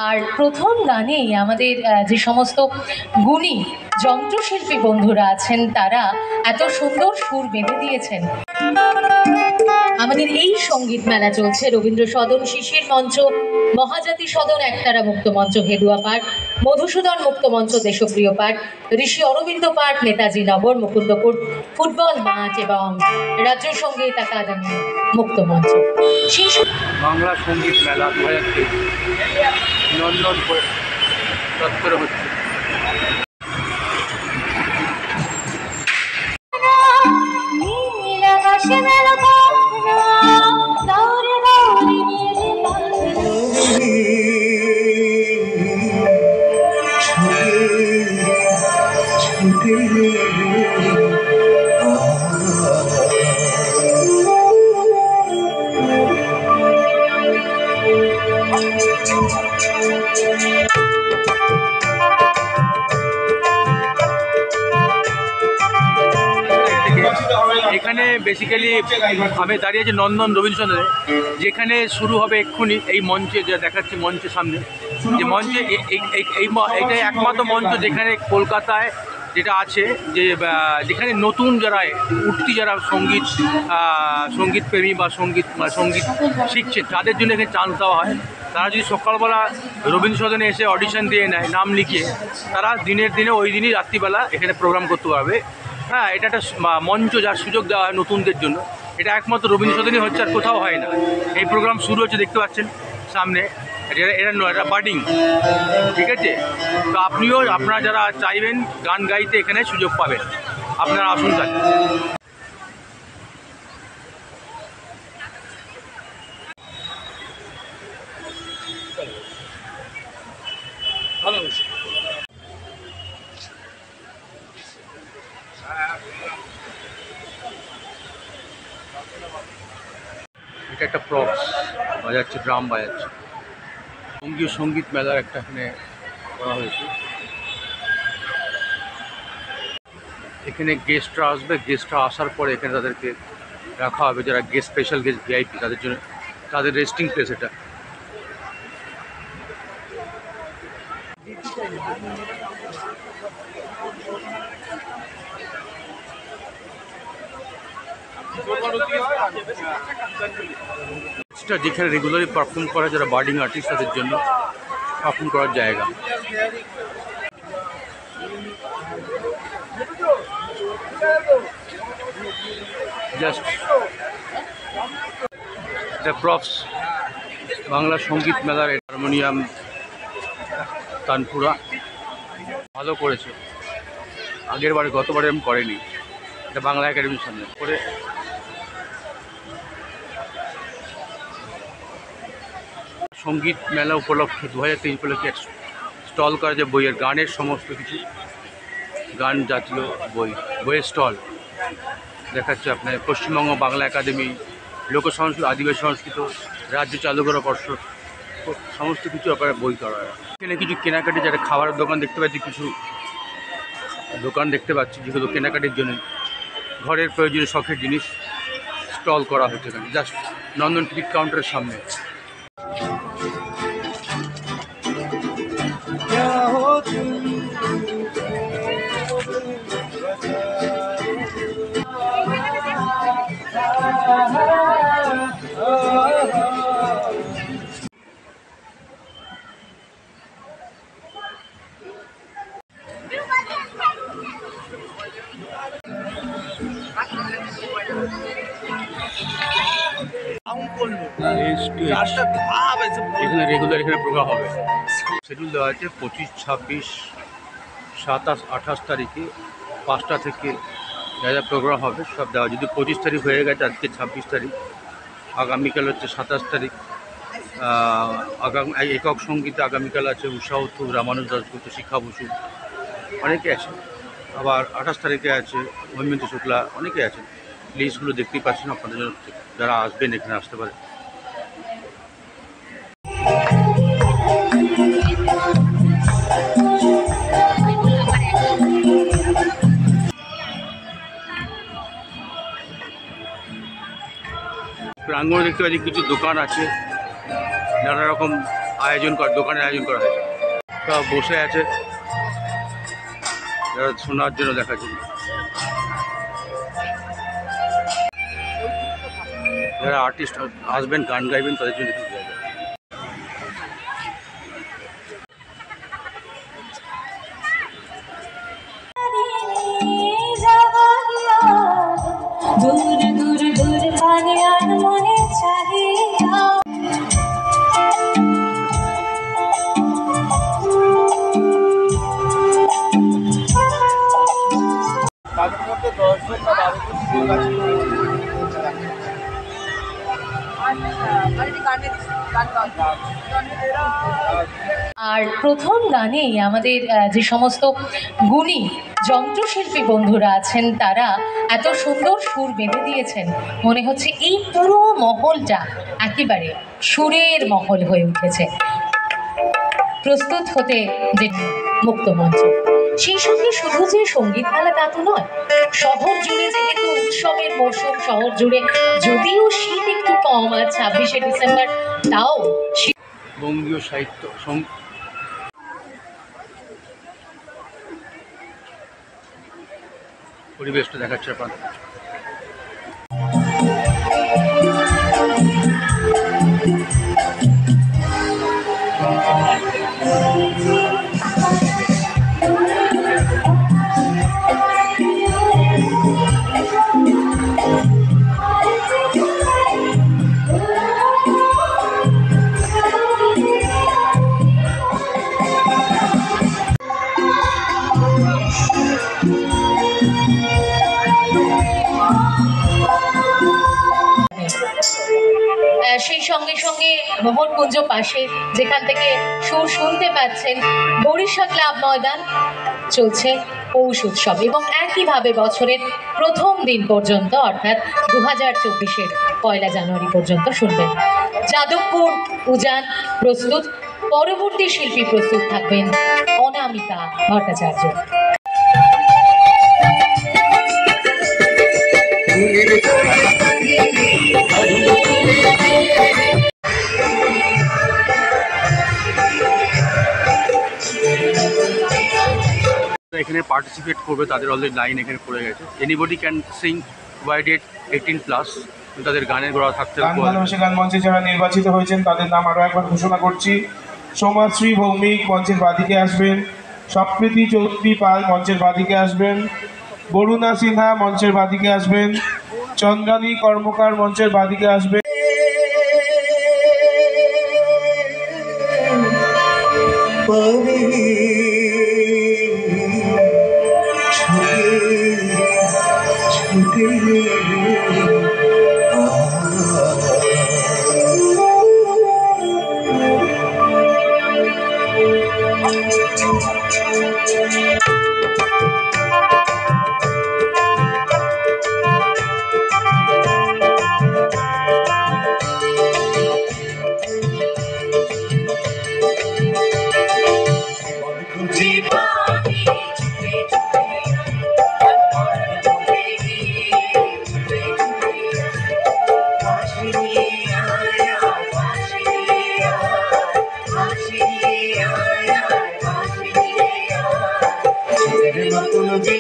আর প্রথম গানেই আমাদের যে সমস্ত গুণী যন্ত্রশিল্পী বন্ধুরা আছেন তারা এত সুন্দর সুর বেঁধে দিয়েছেন। আমাদের এই সঙ্গীত মেলা চলছে রবীন্দ্র সদন, শিশির মঞ্চ, মহাজাতি সদন, একতারা মুক্ত মঞ্চ, হেদুয়া পার্ক, মধুসূদন মুক্ত মঞ্চ, দেশপ্রিয় পার্ক, ঋষি অরবিন্দ পার্ক, নেতাজি নগর, মুকুন্দপুর ফুটবল মাঠ এবং রাজ্য সঙ্গীত একাডেমি মুক্ত মঞ্চ। বাংলা সঙ্গীত মেলা 2023 নন্দন চত্বরে হচ্ছে। এখানে বেসিক্যালি আমি দাঁড়িয়ে আছি নন্দন রবীন্দ্র সদনে, যেখানে শুরু হবে এক্ষুনি এই মঞ্চে যা দেখাচ্ছি মঞ্চের সামনে যে মঞ্চে এইটাই একমাত্র মঞ্চ যেখানে কলকাতায় যেটা আছে যে যেখানে নতুন যারা উঠতি যারা সঙ্গীত প্রেমী বা সঙ্গীত শিখছে তাদের জন্য এখানে চান্স দেওয়া হয়। তারা যদি সকালবেলা রবীন্দ্র সদনে এসে অডিশন দিয়ে নেয়, নাম লিখিয়ে, তারা দিনে ওই দিনই রাত্রিবেলা এখানে প্রোগ্রাম করতে পারবে। হ্যাঁ, এটা একটা মঞ্চ যার সুযোগ দেওয়া হয় নতুনদের জন্য। এটা একমাত্র রবীন্দ্র সদনই হচ্ছে, আর কোথাও হয় না। এই প্রোগ্রাম শুরু হচ্ছে, দেখতে পাচ্ছেন সামনে। এটা বার্ডিং, ঠিক আছে? তো আপনিও আপনারা যারা চাইবেন গান গাইতে এখানে সুযোগ পাবেন, আপনারা আসুন তাহলে। ভালো হয়েছে। এটা একটা প্রপস বাজাচ্ছে, ড্রাম বাজাচ্ছে। বঙ্গীয় সঙ্গীত মেলার একটা এখানে করা হয়েছে। এখানে গেস্টরা আসবে, গেস্টরা আসার পরে এখানে তাদেরকে রাখা হবে, যারা গেস্ট স্পেশাল গেস্ট ভিআইপি তাদের জন্য, তাদের রেস্টিং প্লেস এটা। যেখানে রেগুলারলি পারফর্ম করা যারা বার্ডিং আর্টিস্ট তাদের জন্য পারফর্ম করার জায়গা। জাস্ট দ্য প্রপস বাংলা সঙ্গীত মেলার হারমোনিয়াম তানপুরা ভালো করেছে। গতবারে আমি করেনি, এটা বাংলা একাডেমির সামনে করে। সঙ্গীত মেলা উপলক্ষে 2023 উপলক্ষে স্টল করা যে বইয়ের গানের সমস্ত কিছু গান জাতীয় বইয়ের স্টল দেখাচ্ছে আপনার। পশ্চিমবঙ্গ বাংলা একাডেমি, লোক সংস্কৃত, আদিবাসী সংস্কৃত, রাজ্য চালুকরা পর্ষদ, সমস্ত কিছু আপনার বই করা হয়। এখানে কিছু কেনাকাটি, যারা খাবারের দোকান দেখতে পাচ্ছি, কিছু দোকান দেখতে পাচ্ছি যেগুলো কেনাকাটির জন্য ঘরের প্রয়োজনীয় শখের জিনিস স্টল করা হচ্ছে এখানে, জাস্ট নন্দন টিকিট কাউন্টারের সামনে। এখানে রেগুলার এখানে প্রোগ্রাম হবে, শিডিউল দেওয়া আছে 25, 26, 27, 28 তারিখে 5টা থেকে যা যা প্রোগ্রাম হবে সব দেওয়া। যদি 25 তারিখ হয়ে গেছে, আজকে 26 তারিখ, আগামীকাল হচ্ছে 27 তারিখ। একক সঙ্গীতে আগামীকাল আছে উষা উত্থুপ, রামানুজ দাশগুপ্ত, শিক্ষা বসু, অনেকে আছে। আবার 28 তারিখে আছে হৈমন্ত শুক্লা, অনেকে আছে। লিস্টগুলো দেখতেই পাচ্ছেন, আপনাদের জন্য যারা আসবেন এখানে আসতে পারে। প্রাঙ্গণে দেখতে পাচ্ছি কিছু দোকান আছে, নানা রকম দোকানের আয়োজন করা হয়েছে। সব বসে আছে যারা শোনার জন্য, দেখার জন্য। যারা আর্টিস্ট আসবেন, গান গাইবেন, তাদের জন্য কিছু জায়গা। দূর দূর দূর পানে আর মনে চাহিয়া আর প্রথম গানেই আমাদের যে সমস্ত গুণী যন্ত্রশিল্পী বন্ধুরা আছেন তারা এত সুন্দর সুর বেঁধে দিয়েছেন, মনে হচ্ছে এই পুরো মহলটা একেবারে সুরের মহল হয়ে উঠেছে। প্রস্তুত হতে যে মুক্তমঞ্চ, সেই সঙ্গে শুধু যে সঙ্গীত মেলা তা তো নয়, শহর জুড়ে যেহেতু উৎসবের মরশুম, শহর জুড়ে যদিও শীত একটু কম, আর 26শে ডিসেম্বর তাও বঙ্গীয় সাহিত্য পরিবেশটা দেখাচ্ছে আপনাদের। সেই সঙ্গে সঙ্গে মোহনকুঞ্জ পাশে, যেখান থেকে সুর শুনতে পাচ্ছেন, বরিশা ক্লাব ময়দান চলছে পৌষ উৎসব, এবং একইভাবে বছরের প্রথম দিন পর্যন্ত অর্থাৎ 2024-এর 1 জানুয়ারি পর্যন্ত শুনবেন। যাদবপুর উজান প্রস্তুত, পরবর্তী শিল্পী প্রস্তুত থাকবেন অনামিকা ভট্টাচার্য। এখানে পার্টিসিপেট করবে, তাদের অলরেডি লাইন এখানে পড়ে গেছে। এনিবডি ক্যান সিং প্রোভাইডেড 18+, তাদের গানের গড়া থাকতে হবে। গান ভালোবাসে গান মঞ্চে যারা নির্বাচিত হয়েছেন তাদের নাম আরও একবার ঘোষণা করছি। সৌমাশ্রী ভৌমিক মঞ্চের বাদিকে আসবেন, সপ্রীতি চৌধুরী পাল মঞ্চের বাদিকে আসবেন, বরুণা সিনহা মঞ্চের বাদিকে আসবেন, চন্দ্রানী কর্মকার মঞ্চের বাদিকে আসবেন। যে